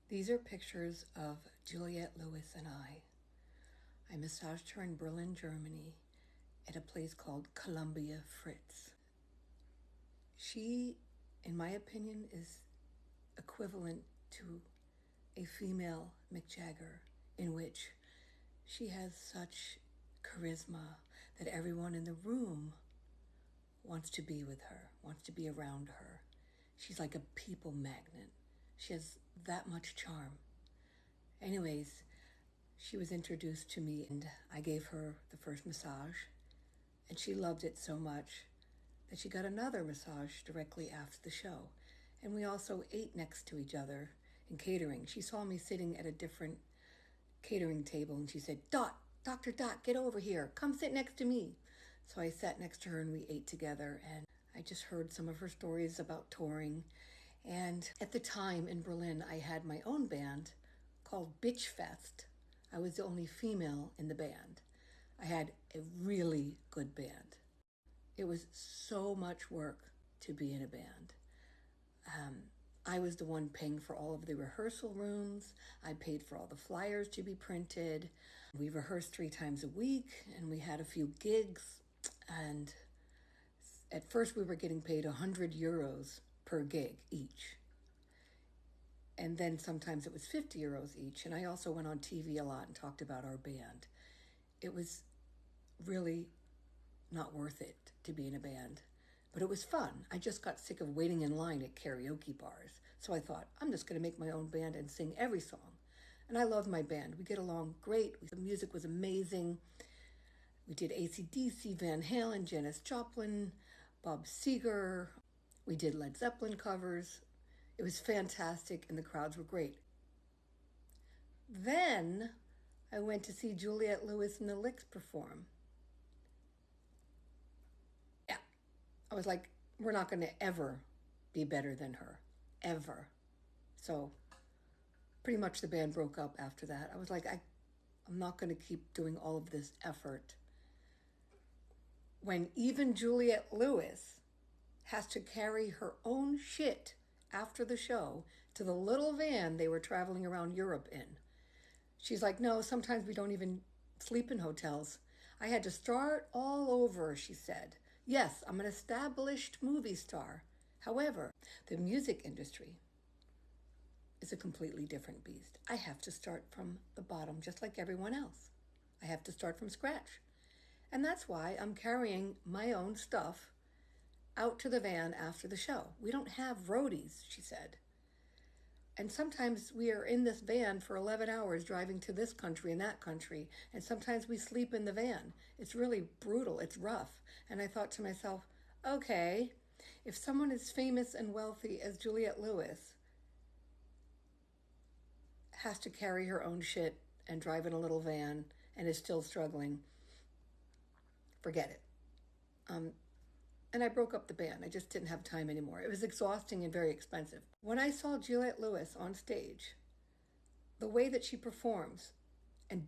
These are pictures of Juliette Lewis and I. I massaged her in Berlin, Germany, at a place called Columbia Fritz. She, in my opinion, is equivalent to a female Mick Jagger, in which she has such charisma that everyone in the room wants to be with her, wants to be around her. She's like a people magnet. She has that much charm. Anyways, she was introduced to me and I gave her the first massage, and she loved it so much that she got another massage directly after the show. And we also ate next to each other in catering. She saw me sitting at a different catering table and she said, Dr. Dot, get over here. Come sit next to me. So I sat next to her and we ate together, and I just heard some of her stories about touring. And at the time in Berlin, I had my own band called Bitch Fest. I was the only female in the band. I had a really good band. It was so much work to be in a band. I was the one paying for all of the rehearsal rooms. I paid for all the flyers to be printed. We rehearsed 3 times a week and we had a few gigs. And at first we were getting paid 100 euros per gig each. And then sometimes it was 50 euros each. And I also went on TV a lot and talked about our band. It was really not worth it to be in a band, but it was fun. I just got sick of waiting in line at karaoke bars. So I thought, I'm just going to make my own band and sing every song. And I love my band. We get along great. The music was amazing. We did AC/DC, Van Halen, Janis Joplin, Bob Seger. We did Led Zeppelin covers. It was fantastic and the crowds were great. Then I went to see Juliette Lewis and the Licks perform. Yeah, I was like, we're not going to ever be better than her, ever. So pretty much the band broke up after that. I was like, I'm not going to keep doing all of this effort when even Juliette Lewis has to carry her own shit after the show to the little van they were traveling around Europe in. She's like, no, sometimes we don't even sleep in hotels. I had to start all over, she said. Yes, I'm an established movie star. However, the music industry is a completely different beast. I have to start from the bottom just like everyone else. I have to start from scratch. And that's why I'm carrying my own stuff out to the van after the show. We don't have roadies, she said. And sometimes we are in this van for 11 hours driving to this country and that country. And sometimes we sleep in the van. It's really brutal. It's rough. And I thought to myself, okay, if someone as famous and wealthy as Juliette Lewis has to carry her own shit and drive in a little van and is still struggling, forget it. And I broke up the band. I just didn't have time anymore. It was exhausting and very expensive. When I saw Juliette Lewis on stage, the way that she performs, and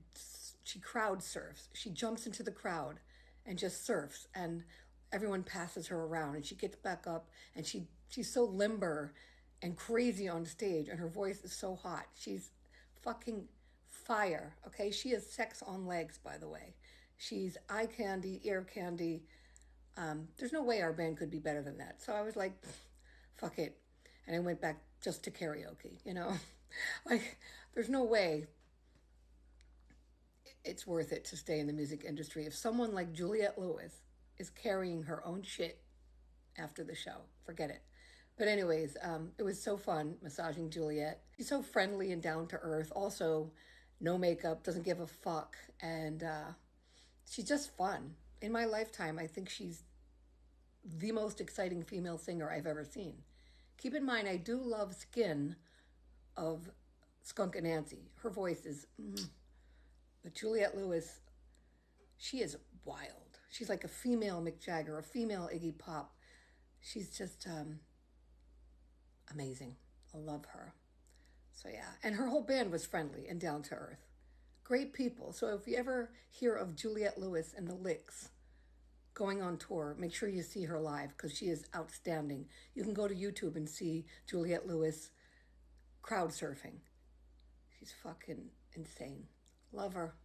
she crowd surfs, she jumps into the crowd and just surfs, and everyone passes her around, and she gets back up, and she's so limber and crazy on stage, and her voice is so hot. She's fucking fire, okay? She is sex on legs, by the way. She's eye candy, ear candy. There's no way our band could be better than that. So I was like, fuck it. And I went back just to karaoke, you know? Like, there's no way it's worth it to stay in the music industry if someone like Juliette Lewis is carrying her own shit after the show. Forget it. But anyways, it was so fun massaging Juliette. She's so friendly and down to earth. Also, no makeup, doesn't give a fuck. And she's just fun. In my lifetime, I think she's the most exciting female singer I've ever seen. Keep in mind, I do love Skin of Skunk Anansie. Her voice is, but Juliette Lewis, she is wild. She's like a female Mick Jagger, a female Iggy Pop. She's just amazing. I love her. So yeah, and her whole band was friendly and down to earth. Great people. So if you ever hear of Juliette Lewis and the Licks going on tour, make sure you see her live because she is outstanding. You can go to YouTube and see Juliette Lewis crowd surfing. She's fucking insane. Love her.